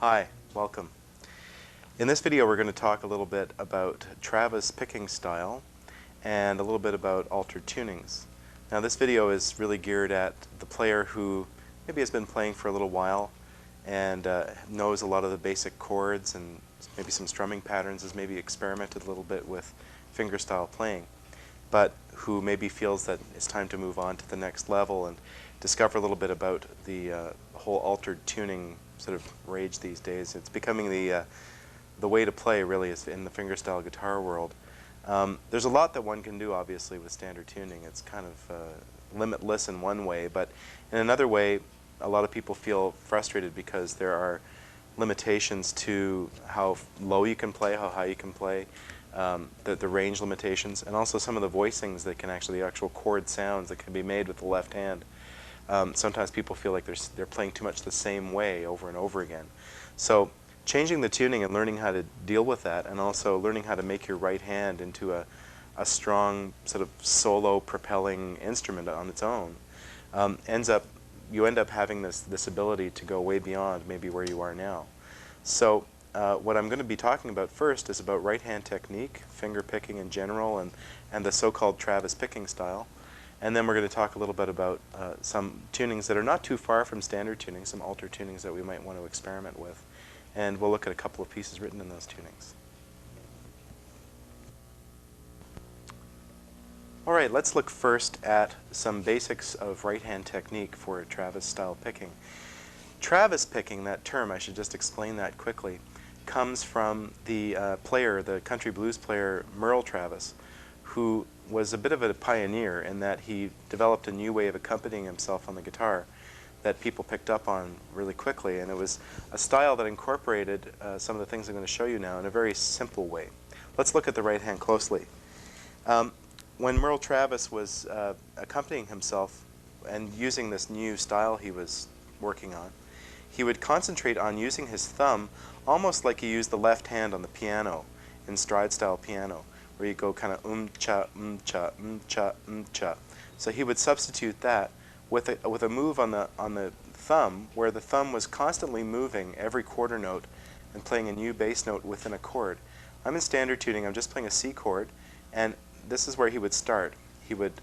Hi, welcome. In this video we're going to talk a little bit about Travis picking style and a little bit about altered tunings. Now this video is really geared at the player who maybe has been playing for a little while and knows a lot of the basic chords and maybe some strumming patterns, has maybe experimented a little bit with fingerstyle playing, but who maybe feels that it's time to move on to the next level and discover a little bit about the whole altered tuning sort of rage these days. It's becoming the way to play, really, is in the fingerstyle guitar world. There's a lot that one can do, obviously, with standard tuning. It's kind of limitless in one way, but in another way, a lot of people feel frustrated because there are limitations to how low you can play, how high you can play, the range limitations, and also some of the voicings that can actually, the actual chord sounds that can be made with the left hand. Sometimes people feel like they're playing too much the same way over and over again. So changing the tuning and learning how to deal with that, and also learning how to make your right hand into a strong sort of solo propelling instrument on its own, you end up having this ability to go way beyond maybe where you are now. So what I'm going to be talking about first is about right hand technique, finger picking in general, and the so-called Travis picking style. And then we're going to talk a little bit about some tunings that are not too far from standard tuning, some altered tunings that we might want to experiment with. And we'll look at a couple of pieces written in those tunings. All right, let's look first at some basics of right-hand technique for Travis style picking. Travis picking, that term, I should just explain that quickly, comes from the the country blues player Merle Travis, who was a bit of a pioneer in that he developed a new way of accompanying himself on the guitar that people picked up on really quickly, and it was a style that incorporated some of the things I'm going to show you now in a very simple way. Let's look at the right hand closely. When Merle Travis was accompanying himself and using this new style he was working on, he would concentrate on using his thumb almost like he used the left hand on the piano in stride style piano, where you go kind of cha cha cha cha. So he would substitute that with a move on the thumb, where the thumb was constantly moving every quarter note and playing a new bass note within a chord. I'm in standard tuning. I'm just playing a C chord, and this is where he would start. He would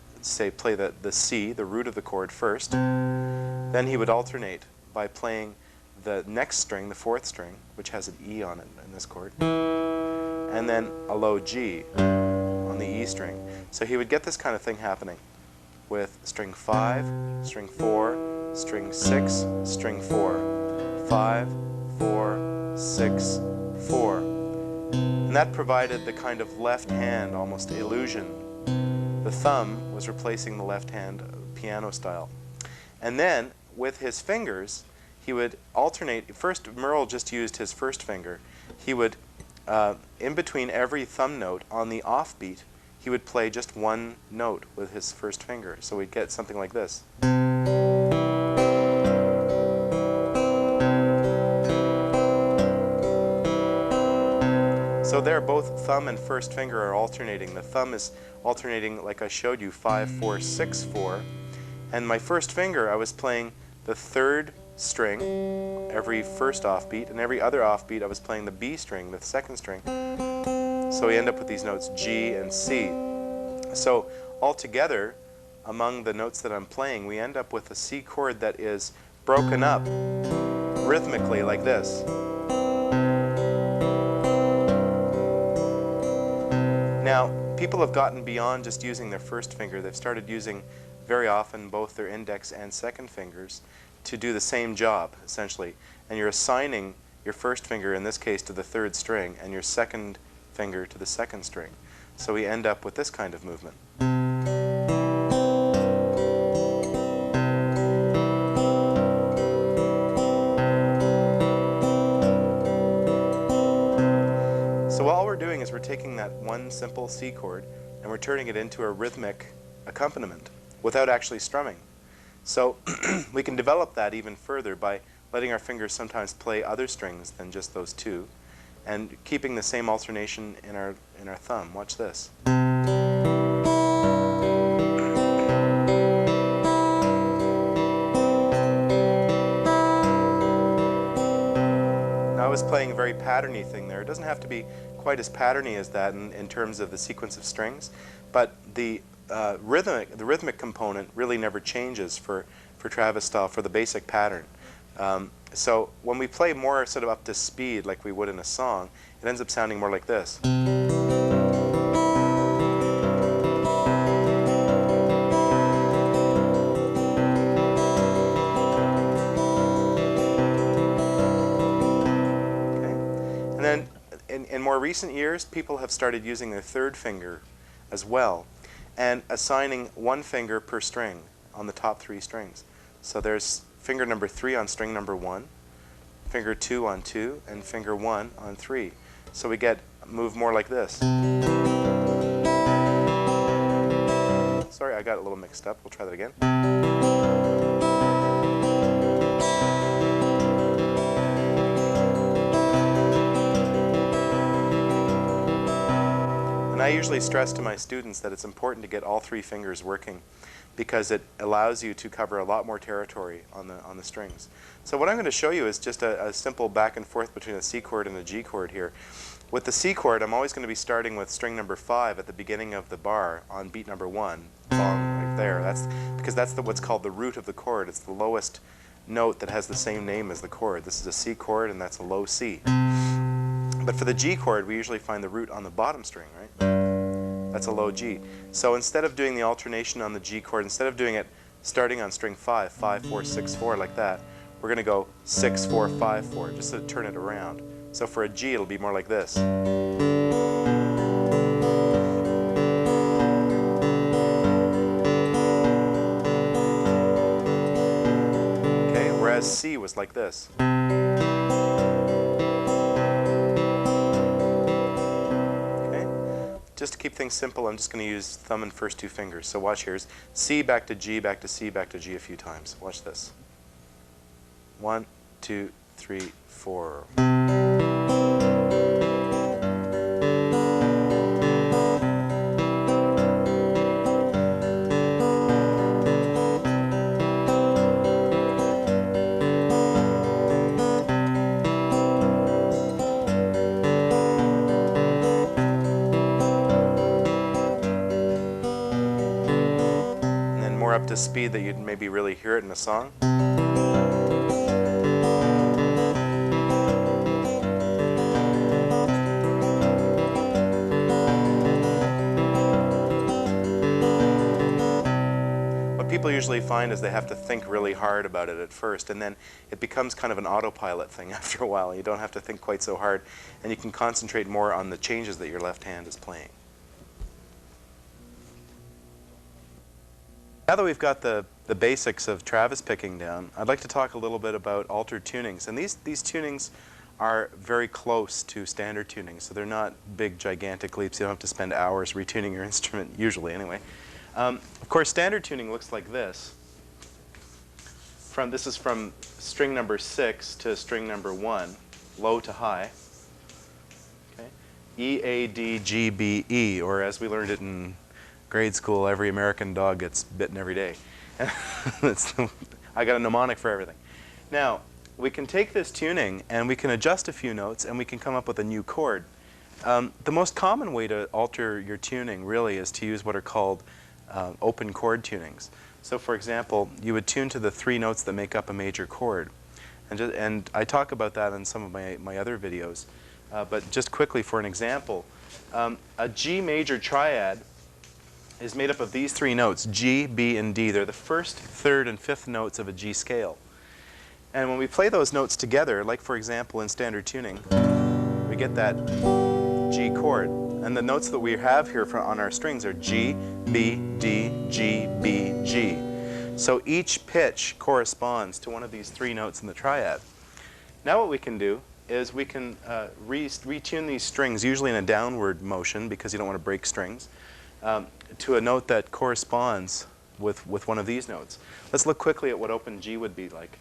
play the C, the root of the chord, first. Then he would alternate by playing the next string, the fourth string, which has an E on it in this chord, and then a low G on the E string. So he would get this kind of thing happening with string 5, string 4, string 6, string 4, 5, 4, 6, 4. And that provided the kind of left hand almost illusion. The thumb was replacing the left hand piano style. And then with his fingers, he would alternate. First, Merle just used his first finger. He would in between every thumb note on the offbeat, he would play just one note with his first finger. So we'd get something like this. So there, both thumb and first finger are alternating. The thumb is alternating, like I showed you, 5, 4, 6, 4. And my first finger, I was playing the third string every first offbeat, and every other offbeat I was playing the B string, the second string. So we end up with these notes G and C. So altogether, among the notes that I'm playing, we end up with a C chord that is broken up rhythmically like this. Now, people have gotten beyond just using their first finger. They've started using very often both their index and second fingers to do the same job, essentially. And you're assigning your first finger, in this case, to the third string, and your second finger to the second string. So we end up with this kind of movement. So all we're doing is we're taking that one simple C chord and we're turning it into a rhythmic accompaniment without actually strumming. So we can develop that even further by letting our fingers sometimes play other strings than just those two, and keeping the same alternation in our thumb. Watch this. playing a very patterny thing there. It doesn't have to be quite as patterny as that in terms of the sequence of strings, but the rhythmic component really never changes for Travis style, for the basic pattern. So when we play more sort of up to speed like we would in a song, it ends up sounding more like this. And then in more recent years, people have started using their third finger as well, and assigning one finger per string on the top 3 strings. So there's finger number 3 on string number 1, finger 2 on 2, and finger 1 on 3. So we get move more like this. Sorry, I got a little mixed up. We'll try that again. And I usually stress to my students that it's important to get all 3 fingers working, because it allows you to cover a lot more territory on the strings. So what I'm going to show you is just a simple back and forth between a C chord and a G chord here. With the C chord, I'm always going to be starting with string number 5 at the beginning of the bar on beat number 1, right there. That's because that's what's called the root of the chord. It's the lowest note that has the same name as the chord. This is a C chord, and that's a low C. But for the G chord, we usually find the root on the bottom string, right? That's a low G. So instead of doing the alternation on the G chord, instead of doing it starting on string 5, 5, 4, 6, 4 like that, we're going to go 6, 4, 5, 4, just to turn it around. So for a G, it'll be more like this. Okay, whereas C was like this. Just to keep things simple, I'm just going to use thumb and first 2 fingers. So watch here. It's C back to G, back to C, back to G a few times. Watch this. 1, 2, 3, 4. Up to speed that you'd maybe really hear it in a song. What people usually find is they have to think really hard about it at first, and then it becomes kind of an autopilot thing after a while. You don't have to think quite so hard, and you can concentrate more on the changes that your left hand is playing. Now that we've got the basics of Travis picking down, I'd like to talk a little bit about altered tunings. And these tunings are very close to standard tunings, so they're not big, gigantic leaps. You don't have to spend hours retuning your instrument, usually anyway. Of course, standard tuning looks like this. This is from string number 6 to string number 1, low to high. Okay. E, A, D, G, B, E, or as we learned it in grade school, every American dog gets bitten every day. I got a mnemonic for everything. Now, we can take this tuning and we can adjust a few notes and we can come up with a new chord. The most common way to alter your tuning really is to use what are called open chord tunings. So for example, you would tune to the 3 notes that make up a major chord. And I talk about that in some of my other videos. But just quickly for an example, a G major triad is made up of these 3 notes, G, B, and D. They're the first, third, and fifth notes of a G scale. And when we play those notes together, like for example in standard tuning, we get that G chord. And the notes that we have here on our strings are G, B, D, G, B, G. So each pitch corresponds to one of these 3 notes in the triad. Now what we can do is we can retune these strings, usually in a downward motion because you don't want to break strings, to a note that corresponds with one of these notes. Let's look quickly at what open G would be like.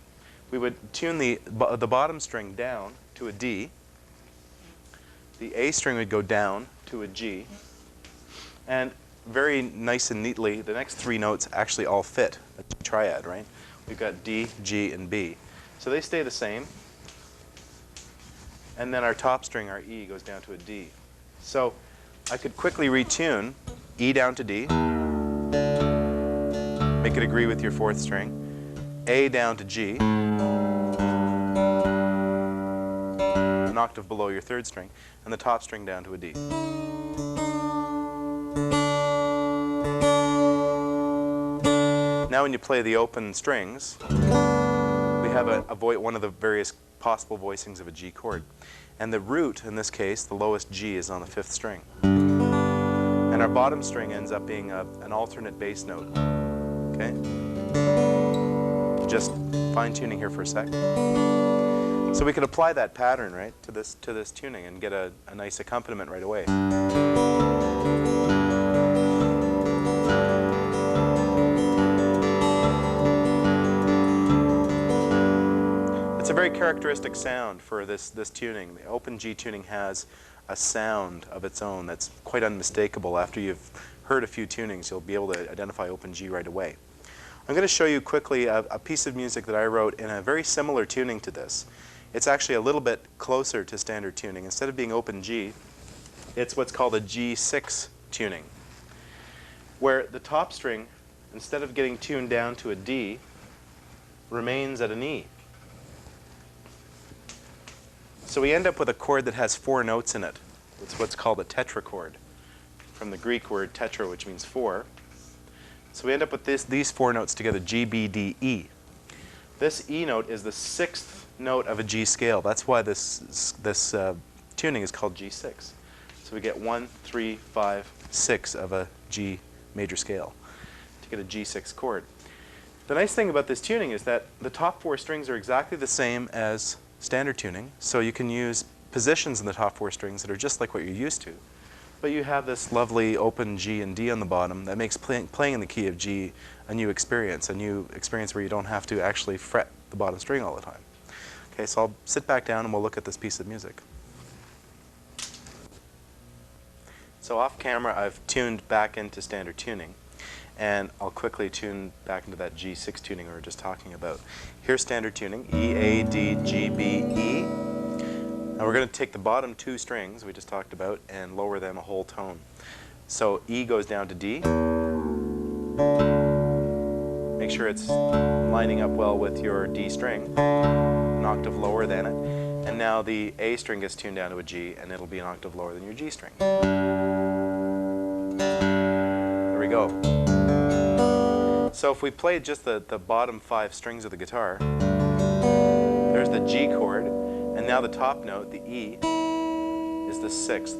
We would tune the bottom string down to a D. The A string would go down to a G. And very nice and neatly, the next 3 notes actually all fit a G triad, right? We've got D, G, and B. So they stay the same. and then our top string, our E, goes down to a D. So I could quickly retune E down to D, make it agree with your fourth string, A down to G, an octave below your third string, and the top string down to a D. Now when you play the open strings, we have one of the various possible voicings of a G chord. And the root, in this case, the lowest G, is on the fifth string. And our bottom string ends up being an alternate bass note. Okay? Just fine-tuning here for a sec. So we could apply that pattern, right, to this tuning and get a nice accompaniment right away. It's a very characteristic sound for this tuning. The open G tuning has a sound of its own that's quite unmistakable. After you've heard a few tunings, you'll be able to identify open G right away. I'm going to show you quickly a piece of music that I wrote in a very similar tuning to this. It's actually a little bit closer to standard tuning. Instead of being open G, it's what's called a G6 tuning, where the top string, instead of getting tuned down to a D, remains at an E. So we end up with a chord that has 4 notes in it. It's what's called a tetrachord, from the Greek word tetra, which means 4. So we end up with these 4 notes together, G, B, D, E. This E note is the 6th note of a G scale. That's why this tuning is called G6. So we get 1, 3, 5, 6 of a G major scale to get a G6 chord. The nice thing about this tuning is that the top 4 strings are exactly the same as standard tuning, so you can use positions in the top 4 strings that are just like what you're used to, but you have this lovely open G and D on the bottom that makes playing in the key of G a new experience where you don't have to actually fret the bottom string all the time. Okay, so I'll sit back down and we'll look at this piece of music. So off camera I've tuned back into standard tuning, and I'll quickly tune back into that G6 tuning we were just talking about. Here's standard tuning, E, A, D, G, B, E. Now we're going to take the bottom 2 strings we just talked about and lower them a whole tone. So E goes down to D. Make sure it's lining up well with your D string, an octave lower than it. And now the A string gets tuned down to a G, and it'll be an octave lower than your G string. There we go. So if we played just the bottom 5 strings of the guitar, there's the G chord, and now the top note, the E, is the 6th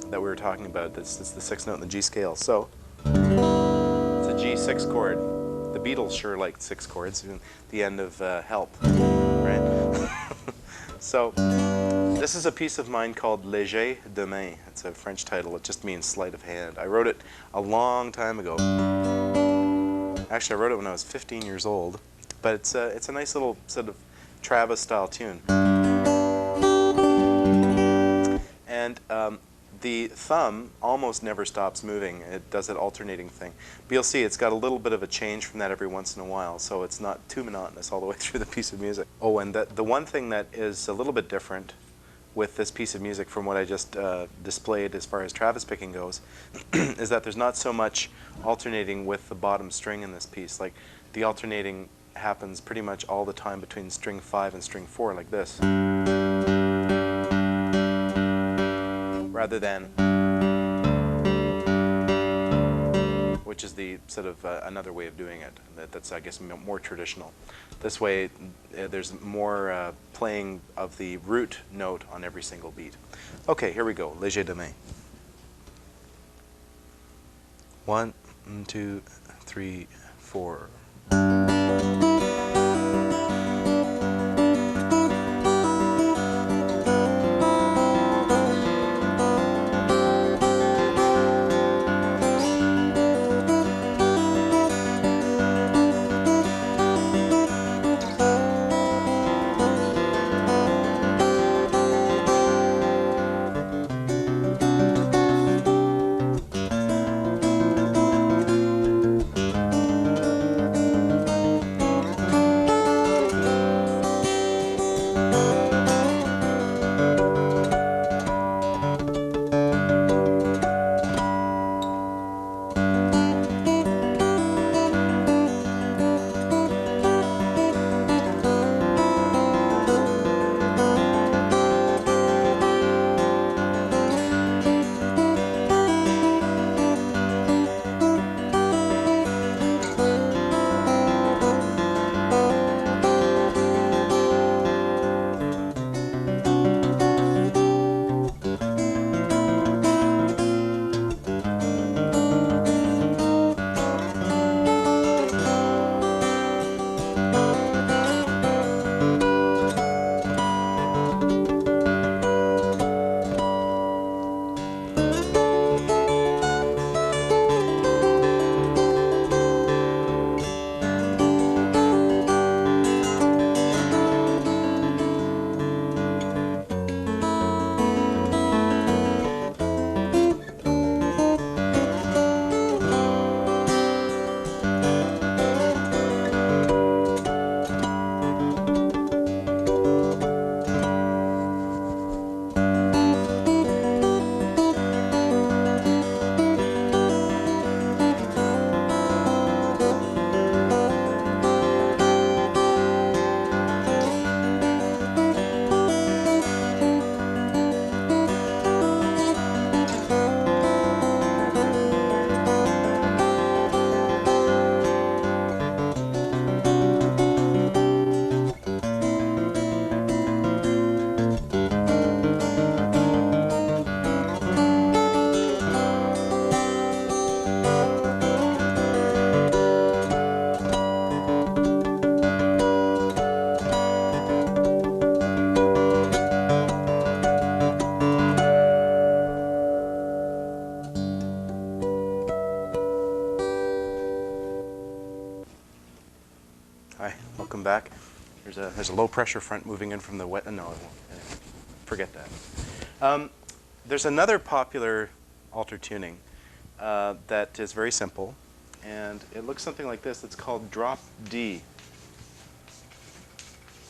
that we were talking about. This is the 6th note in the G scale. So it's a G6 chord. The Beatles sure liked 6 chords, the end of Help, right? So this is a piece of mine called Léger de main. It's a French title. It just means sleight of hand. I wrote it a long time ago. Actually, I wrote it when I was 15 years old, but it's a nice little sort of Travis-style tune. And the thumb almost never stops moving. It does that alternating thing. But you'll see it's got a little bit of a change from that every once in a while, so it's not too monotonous all the way through the piece of music. Oh, and the one thing that is a little bit different with this piece of music from what I just displayed as far as Travis picking goes is that there's not so much alternating with the bottom string in this piece. Like, the alternating happens pretty much all the time between string 5 and string 4, like this, rather than, which is the sort of another way of doing it. That's, I guess, more traditional. This way, there's more playing of the root note on every single beat. Okay, here we go. Léger de main. 1, 2, 3, 4. welcome back. There's a low pressure front moving in from the wet. No, I won't. Forget that. There's another popular alter tuning that is very simple, and it looks something like this. It's called drop D.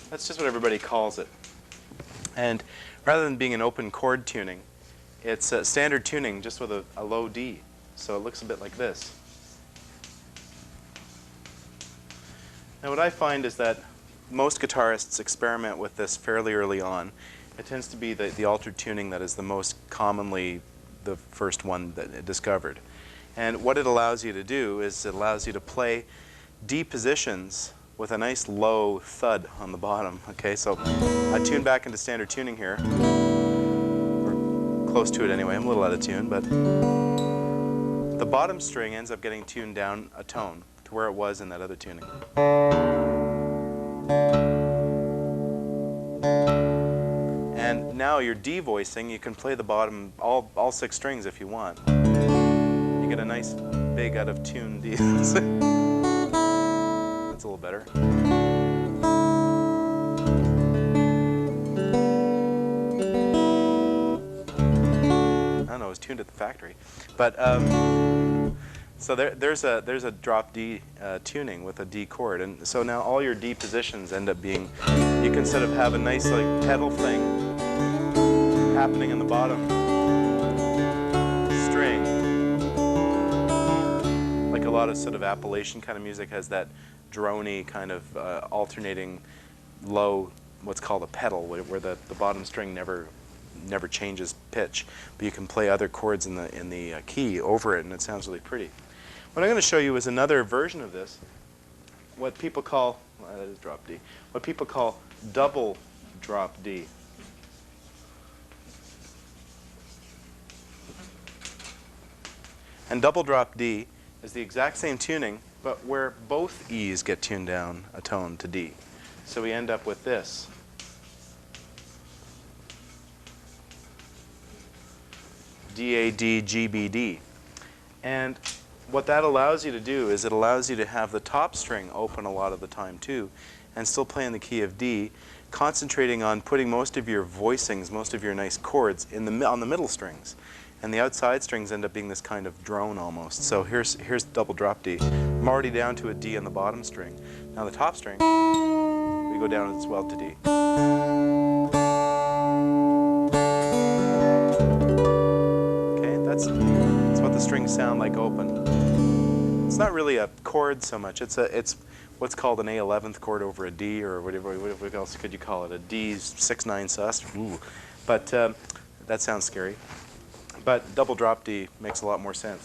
That's just what everybody calls it. And rather than being an open chord tuning, it's a standard tuning just with a low D. So it looks a bit like this. Now what I find is that most guitarists experiment with this fairly early on. It tends to be the altered tuning that is the most commonly the first one that discovered. And what it allows you to do is it allows you to play D positions with a nice low thud on the bottom. Okay, so I tune back into standard tuning here, or close to it anyway. I'm a little out of tune, but the bottom string ends up getting tuned down a tone to where it was in that other tuning. And now you're D-voicing. You can play the bottom, all 6 strings if you want. You get a nice big out of tune D. That's a little better. I don't know, it was tuned at the factory. But so there's a drop D tuning with a D chord, and so now all your D positions end up being, you can sort of have a nice like pedal thing happening in the bottom string, like a lot of sort of Appalachian kind of music has that drony kind of alternating low, what's called a pedal, where the bottom string never changes pitch, but you can play other chords in the key over it, and it sounds really pretty. What I'm going to show you is another version of this, what people call, well, that is drop D, what people call double drop D. And double drop D is the exact same tuning, but where both E's get tuned down a tone to D. So we end up with this. D-A-D, G-B-D. And what that allows you to do is it allows you to have the top string open a lot of the time too, and still play in the key of D, concentrating on putting most of your voicings, most of your nice chords on the middle strings. And the outside strings end up being this kind of drone almost. So here's double drop D. I'm already down to a D on the bottom string. Now the top string, we go down as well to D. Okay, that's what the strings sound like open. It's not really a chord so much. It's what's called an A11th chord over a D, or whatever else could you call it? A D 6/9 sus. Ooh. But that sounds scary. But double drop D makes a lot more sense.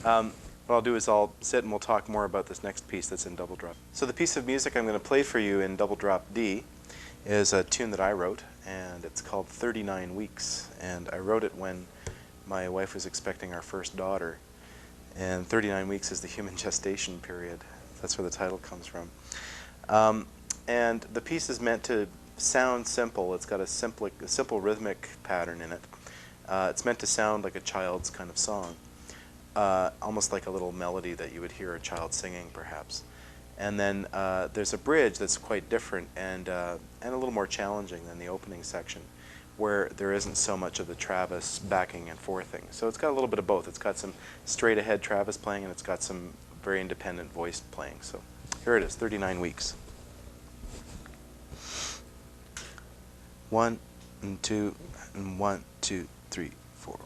What I'll do is I'll sit and we'll talk more about this next piece that's in double drop. So the piece of music I'm going to play for you in double drop D is a tune that I wrote, and it's called 39 Weeks. And I wrote it when my wife was expecting our first daughter. And 39 weeks is the human gestation period. That's where the title comes from. And the piece is meant to sound simple. It's got a simple rhythmic pattern in it. It's meant to sound like a child's kind of song, almost like a little melody that you would hear a child singing, perhaps. And then there's a bridge that's quite different and a little more challenging than the opening section, where there isn't so much of the Travis backing and forthing. So it's got a little bit of both. It's got some straight ahead Travis playing, and it's got some very independent voice playing. So here it is, 39 Weeks. 1 and 2 and 1, 2, 3, 4.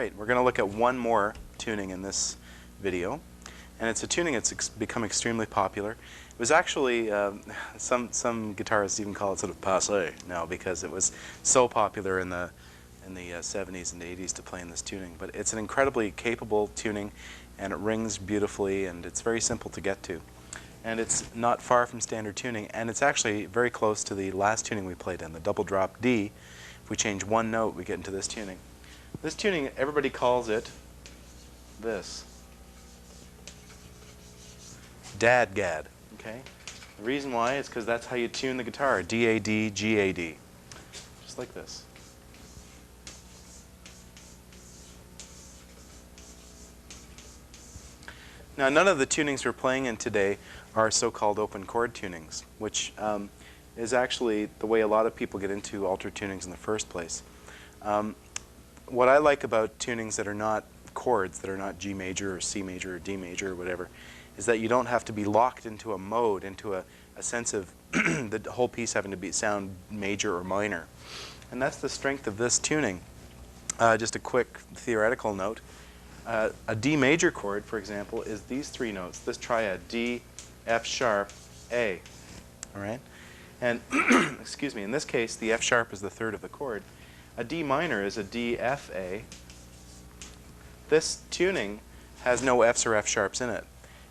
right, we're going to look at one more tuning in this video, and it's a tuning that's become extremely popular. It was actually, some guitarists even call it sort of passé now because it was so popular in the 70s and 80s to play in this tuning. But it's an incredibly capable tuning, and it rings beautifully, and it's very simple to get to. And it's not far from standard tuning, and it's actually very close to the last tuning we played in, the double drop D. If we change one note, we get into this tuning. This tuning, everybody calls it this. Dad-gad, okay? The reason why is because that's how you tune the guitar, D-A-D, G-A-D. Just like this. Now, none of the tunings we're playing in today are so-called open chord tunings, which is actually the way a lot of people get into altered tunings in the first place. What I like about tunings that are not chords, that are not G major or C major or D major or whatever, is that you don't have to be locked into a mode, into a sense of the whole piece having to sound major or minor. And that's the strength of this tuning. Just a quick theoretical note. A D major chord, for example, is these three notes, this triad, D, F sharp, A. All right? And, excuse me, in this case, the F sharp is the third of the chord. A D minor is a D, F, A. This tuning has no Fs or F sharps in it.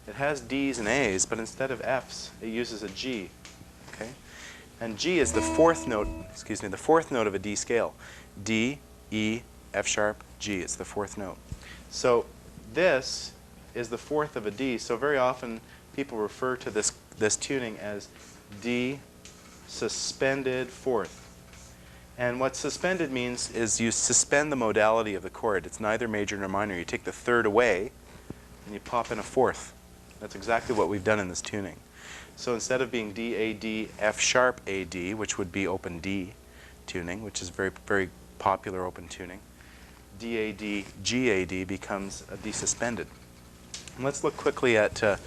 It has Ds and As, but instead of Fs, it uses a G. Okay? And G is the fourth note, excuse me, the fourth note of a D scale. D, E, F sharp, G. It's the fourth note. So this is the fourth of a D. So very often people refer to this tuning as D suspended fourth. And what suspended means is you suspend the modality of the chord. It's neither major nor minor. You take the third away and you pop in a fourth. That's exactly what we've done in this tuning. So instead of being D, A, D, F sharp, A, D, which would be open D tuning, which is very, very popular open tuning, D, A, D, G, A, D becomes a D suspended. And let's look quickly at a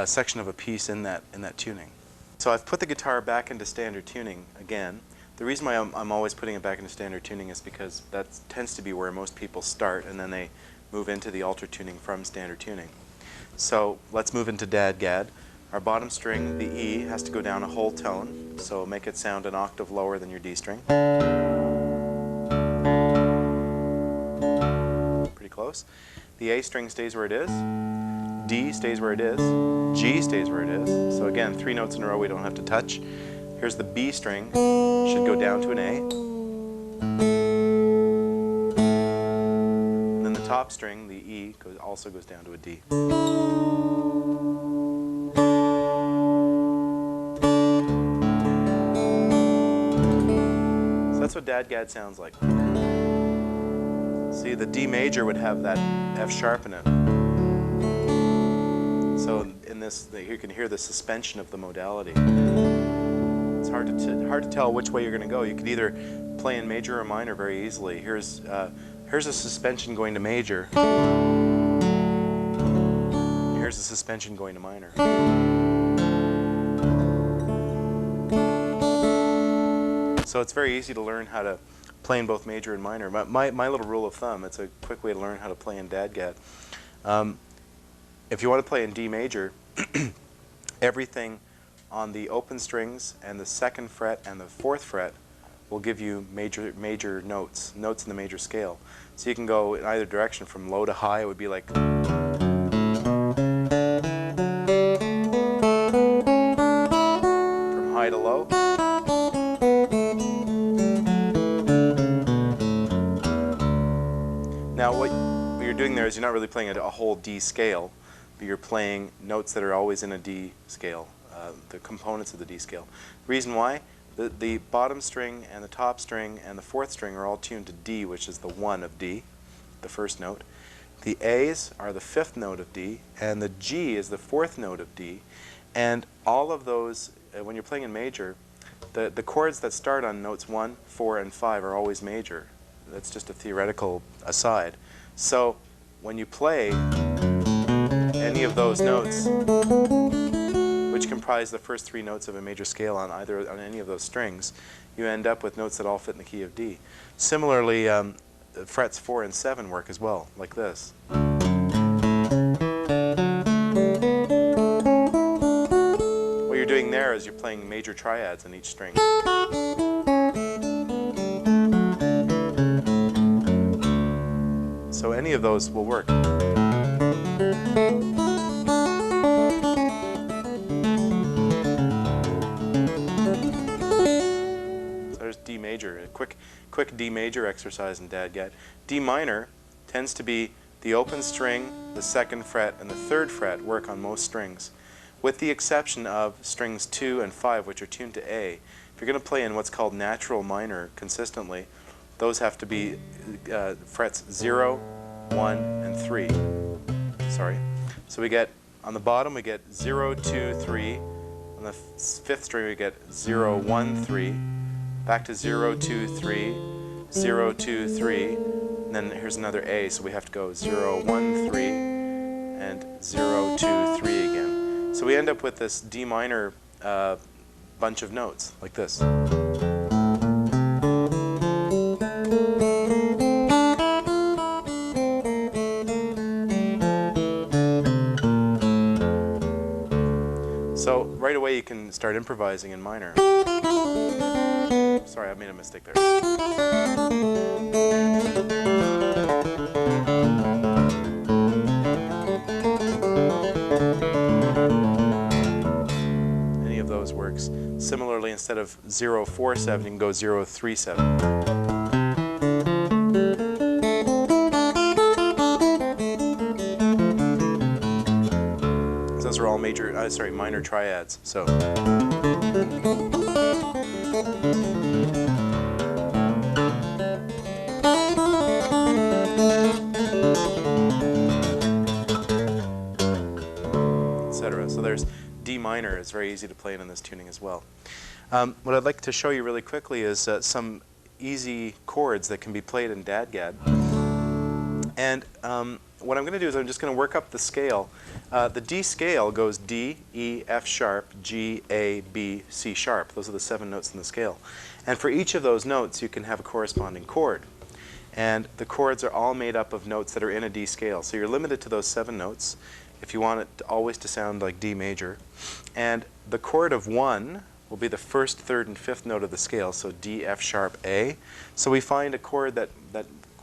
section of a piece in that tuning. So I've put the guitar back into standard tuning again. The reason why I'm always putting it back into standard tuning is because that tends to be where most people start, and then they move into the altered tuning from standard tuning. So let's move into Dad-Gad. Our bottom string, the E, has to go down a whole tone, so make it sound an octave lower than your D string. Pretty close. The A string stays where it is. D stays where it is. G stays where it is. So again, three notes in a row we don't have to touch. Here's the B string. Should go down to an A. And then the top string, the E, also goes down to a D. So that's what Dad-Gad sounds like. See, the D major would have that F sharp in it. So in this, you can hear the suspension of the modality. It's hard to tell which way you're going to go. You could either play in major or minor very easily. Here's a suspension going to major. Here's a suspension going to minor. So it's very easy to learn how to play in both major and minor. My little rule of thumb, it's a quick way to learn how to play in Dad-Gad. If you want to play in D major, everything on the open strings and the second fret and the fourth fret will give you major notes in the major scale. So you can go in either direction. From low to high, it would be like, from high to low. Now what you're doing there is you're not really playing a whole D scale, but you're playing notes that are always in a D scale, the components of the D scale. Reason why? The bottom string and the top string and the fourth string are all tuned to D, which is the 1 of D, the first note. The A's are the fifth note of D, and the G is the fourth note of D. And all of those, when you're playing in major, the chords that start on notes 1, 4, and 5 are always major. That's just a theoretical aside. So when you play any of those notes, which comprise the first three notes of a major scale on any of those strings, you end up with notes that all fit in the key of D. Similarly, frets 4 and 7 work as well, like this. What you're doing there is you're playing major triads on each string. So any of those will work. D major, a quick D major exercise in DADGAD. D minor tends to be the open string, the 2nd fret, and the 3rd fret work on most strings, with the exception of strings 2 and 5, which are tuned to A. If you're going to play in what's called natural minor consistently, those have to be frets 0, 1, and 3. Sorry. So we get, on the bottom we get 0, 2, 3. On the 5th string we get 0, 1, 3. Back to 0, 2, 3, 0, 2, 3, and then here's another A, so we have to go 0, 1, 3, and 0, 2, 3 again. So we end up with this D minor bunch of notes, like this. So right away you can start improvising in minor. Sorry, I made a mistake there. Any of those works. Similarly, instead of 0, 4, 7, you can go 0, 3, 7. Those are all major, minor triads. So. Etc. So there's D minor. It's very easy to play in this tuning as well. What I'd like to show you really quickly is some easy chords that can be played in DADGAD. And what I'm going to do is I'm just going to work up the scale. The D scale goes D, E, F sharp, G, A, B, C sharp. Those are the 7 notes in the scale. And for each of those notes you can have a corresponding chord. And the chords are all made up of notes that are in a D scale. So you're limited to those 7 notes if you want it always to sound like D major. And the chord of 1 will be the 1st, 3rd, and 5th note of the scale, so D, F sharp, A. So we find a chord that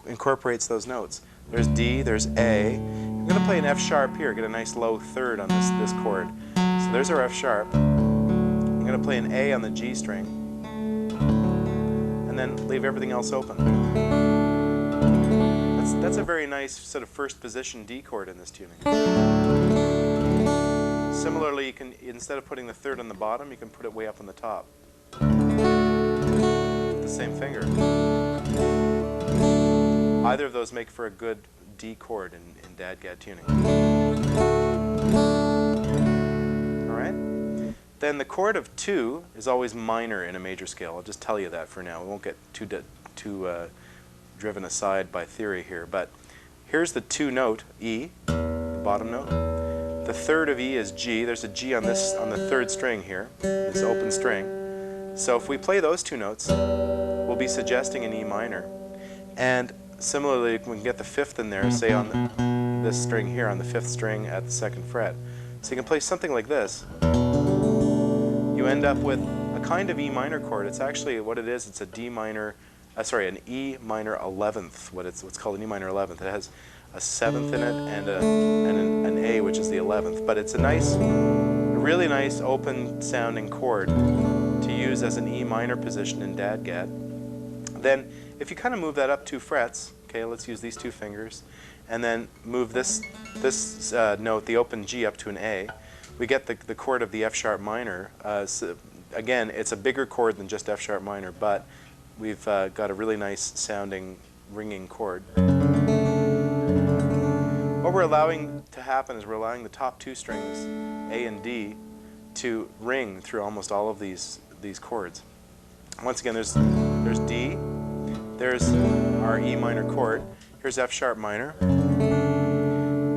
incorporates those notes. There's D, there's A. I'm going to play an F sharp here, get a nice low 3rd on this chord. So there's our F sharp. I'm going to play an A on the G string, and then leave everything else open. That's a very nice sort of 1st position D chord in this tuning. Similarly, you can, instead of putting the 3rd on the bottom, you can put it way up on the top with the same finger. Either of those make for a good D chord in DADGAD tuning. All right? Then the chord of 2 is always minor in a major scale. I'll just tell you that for now. We won't get too driven aside by theory here. But here's the 2 note, E, the bottom note. The 3rd of E is G. There's a G on the 3rd string here, this open string. So if we play those 2 notes, we'll be suggesting an E minor. And similarly, we can get the 5th in there, say on this string here, on the 5th string at the 2nd fret. So you can play something like this. You end up with a kind of E minor chord. It's actually what it is. It's a D minor, an E minor 11th. What's called an E minor 11th. It has a 7th in it and an A, which is the 11th. But it's a really nice open sounding chord to use as an E minor position in DADGAD. Then, if you kind of move that up 2 frets, okay, let's use these 2 fingers, and then move this note, the open G, up to an A, we get the chord of the F sharp minor. So again, it's a bigger chord than just F sharp minor, but we've got a really nice sounding ringing chord. What we're allowing to happen is we're allowing the top 2 strings, A and D, to ring through almost all of these chords. Once again, there's D, there's our E minor chord, here's F sharp minor.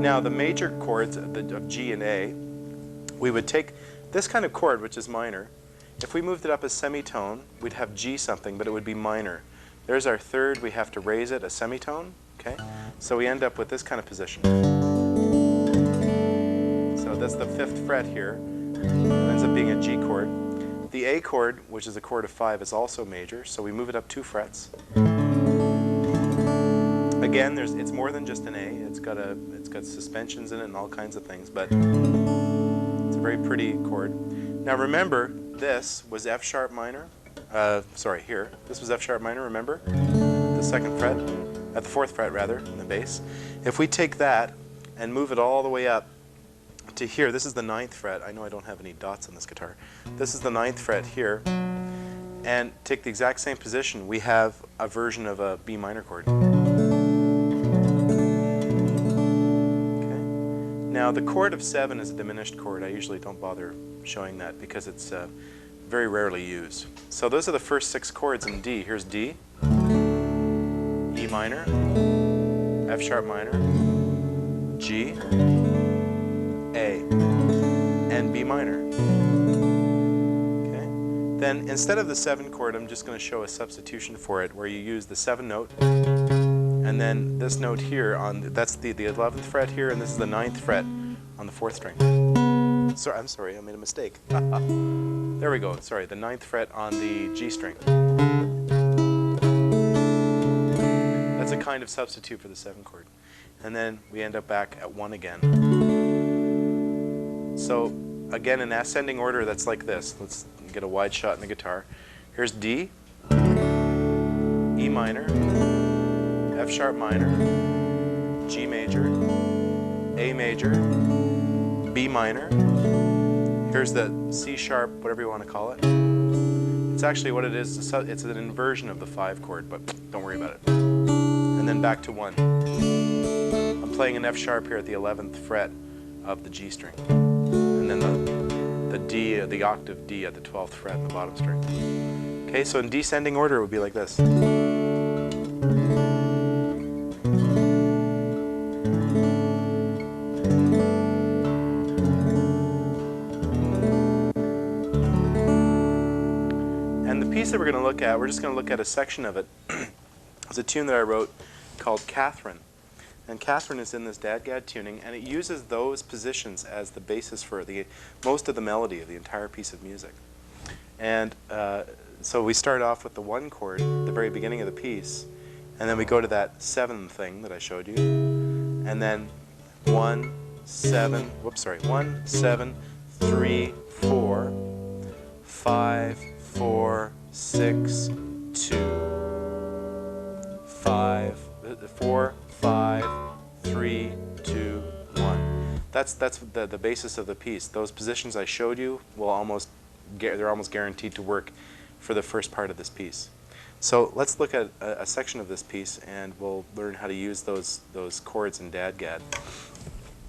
Now the major chords of G and A, we would take this kind of chord, which is minor. If we moved it up a semitone, we'd have G something, but it would be minor. There's our third. We have to raise it a semitone. Okay, so we end up with this kind of position. So that's the 5th fret here. It ends up being a G chord. The A chord, which is a chord of 5, is also major, so we move it up 2 frets. Again, it's more than just an A. It's got suspensions in it and all kinds of things, but it's a very pretty chord. Now remember, this was F sharp minor. Sorry, here. This was F sharp minor. Remember, the 2nd fret, at the 4th fret rather, in the bass. If we take that and move it all the way up to here, this is the 9th fret. I know I don't have any dots on this guitar. This is the 9th fret here, and take the exact same position. We have a version of a B minor chord. Now the chord of 7 is a diminished chord. I usually don't bother showing that because it's very rarely used. So those are the first 6 chords in D. Here's D, E minor, F sharp minor, G, A, and B minor. Okay. Then instead of the 7 chord, I'm just going to show a substitution for it where you use the 7 note. And then this note here, that's the 11th fret here, and this is the 9th fret on the 4th string. Sorry, I'm sorry, I made a mistake. There we go, sorry, the 9th fret on the G string. That's a kind of substitute for the 7 chord. And then we end up back at 1 again. So again, in ascending order, that's like this. Let's get a wide shot in the guitar. Here's D, E minor, F sharp minor, G major, A major, B minor. Here's the C sharp, whatever you want to call it. It's actually what it is. It's an inversion of the 5 chord, but don't worry about it. And then back to 1. I'm playing an F sharp here at the 11th fret of the G string. And then the D, the octave D at the 12th fret in the bottom string. Okay, so in descending order it would be like this. That we're going to look at, we're just going to look at a section of it. It's a tune that I wrote called Catherine. And Catherine is in this dadgad tuning, and it uses those positions as the basis for most of the melody of the entire piece of music. And so we start off with the 1 chord at the very beginning of the piece, and then we go to that 7 thing that I showed you, and then 1, 7, 3, 4, 5, 4, 6, 2, 5, 4, 5, 3, 2, 1. That's the basis of the piece. Those positions I showed you they're almost guaranteed to work for the first part of this piece. So let's look at a section of this piece, and we'll learn how to use those chords in dadgad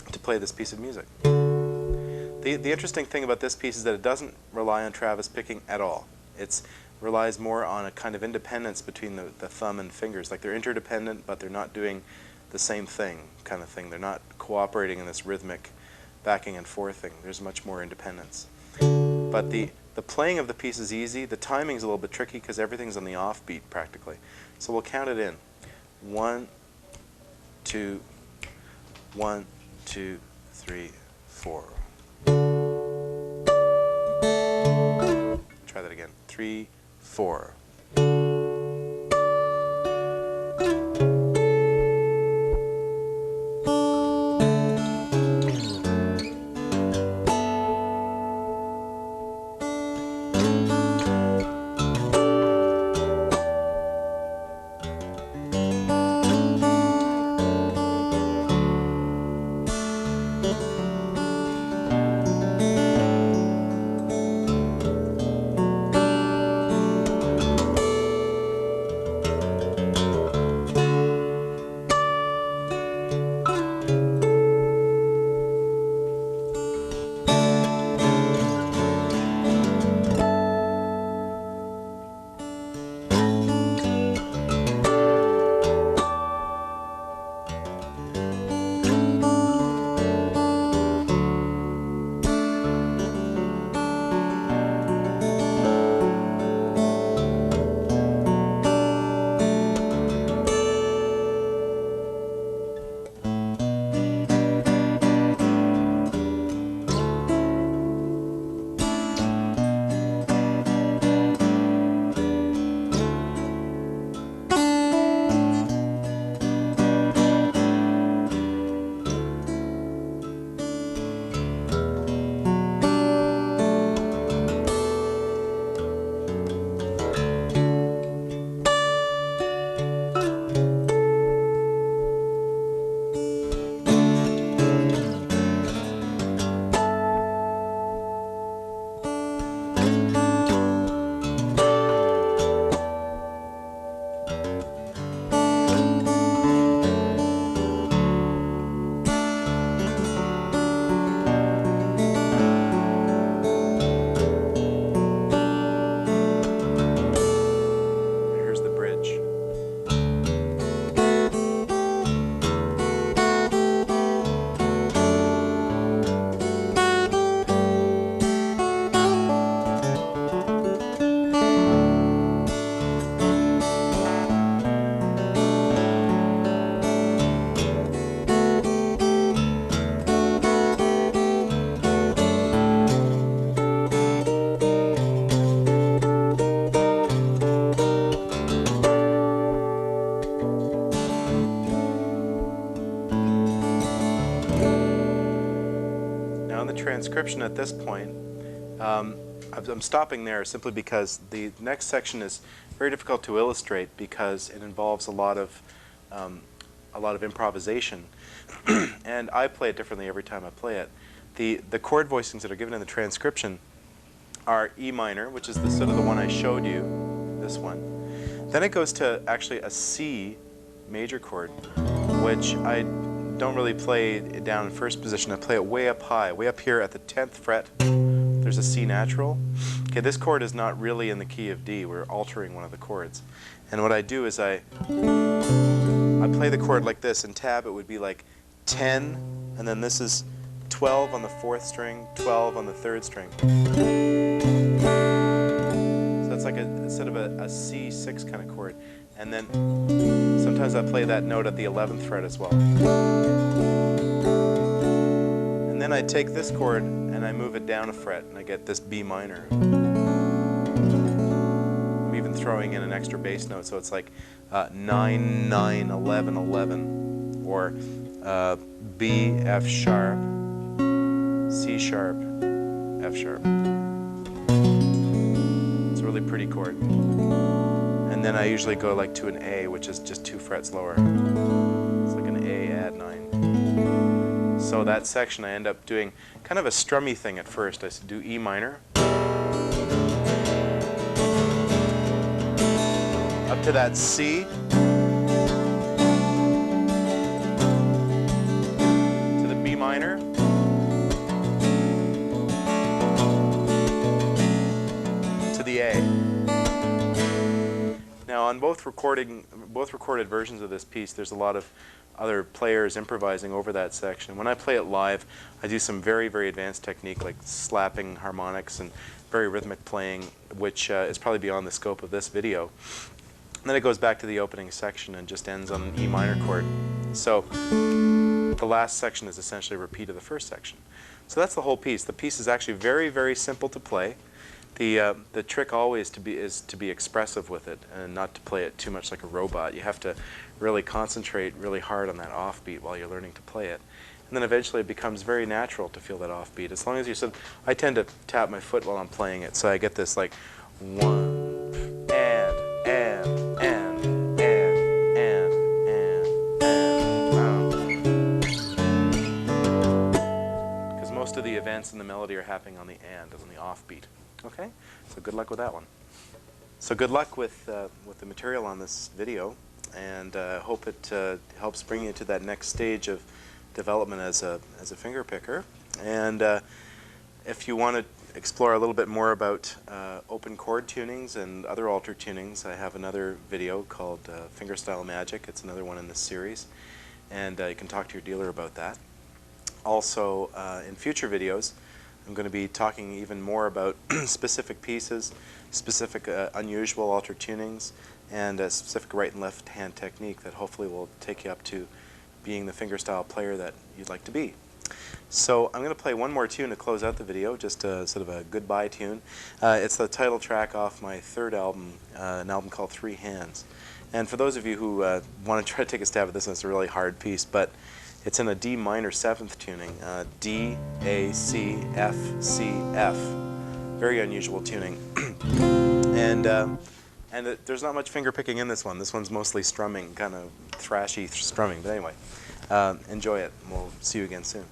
to play this piece of music. The interesting thing about this piece is that it doesn't rely on Travis picking at all. It relies more on a kind of independence between the thumb and fingers. Like they're interdependent, but they're not doing the same thing kind of thing. They're not cooperating in this rhythmic backing and forth thing. There's much more independence. But the playing of the piece is easy. The timing's a little bit tricky because everything's on the offbeat practically. So we'll count it in. 1, 2, 1, 2, 3, 4. Try that again. 3, 4. at this point, I'm stopping there simply because the next section is very difficult to illustrate because it involves a lot of improvisation, and I play it differently every time I play it. The chord voicings that are given in the transcription are E minor, which is the sort of the one I showed you, this one. Then it goes to actually a C major chord, which I don't really play down in first position. I play it way up high, way up here at the 10th fret. There's a C natural. Okay, this chord is not really in the key of D. We're altering one of the chords. And what I do is I play the chord like this. In tab it would be like 10, and then this is 12 on the 4th string, 12 on the 3rd string. So that's like instead of a C6 kind of chord. And then sometimes I play that note at the 11th fret as well. And then I take this chord and I move it down a fret and I get this B minor. I'm even throwing in an extra bass note, so it's like 9, 9, 11, 11, or B, F sharp, C sharp, F sharp. It's a really pretty chord. And then I usually go like to an A, which is just 2 frets lower. It's like an A add 9. So that section I end up doing kind of a strummy thing at first. I do E minor, up to that C, to the B minor, to the A. Now on both recorded versions of this piece, there's a lot of other players improvising over that section. When I play it live, I do some very, very advanced technique like slapping harmonics and very rhythmic playing, which is probably beyond the scope of this video. And then it goes back to the opening section and just ends on an E minor chord. So the last section is essentially a repeat of the first section. So that's the whole piece. The piece is actually very, very simple to play. The trick always is to be expressive with it and not to play it too much like a robot. You have to really concentrate really hard on that offbeat while you're learning to play it. And then eventually it becomes very natural to feel that offbeat. As long as you sort of, I tend to tap my foot while I'm playing it, so I get this like 1, and, because most of the events in the melody are happening on the and, on the offbeat. Okay, so good luck with that one. So good luck with the material on this video, and hope it helps bring you to that next stage of development as a finger picker. And if you want to explore a little bit more about open chord tunings and other altered tunings, I have another video called Fingerstyle Magic. It's another one in this series, and you can talk to your dealer about that. Also, in future videos, I'm going to be talking even more about specific pieces, specific unusual altered tunings, and a specific right and left hand technique that hopefully will take you up to being the fingerstyle player that you'd like to be. So I'm going to play one more tune to close out the video, just a sort of a goodbye tune. It's the title track off my 3rd album, an album called 3 Hands. And for those of you who want to try to take a stab at this one, it's a really hard piece, but it's in a D minor 7th tuning, D, A, C, F, C, F. Very unusual tuning. And there's not much finger picking in this one. This one's mostly strumming, kind of thrashy strumming. But anyway, enjoy it, and we'll see you again soon.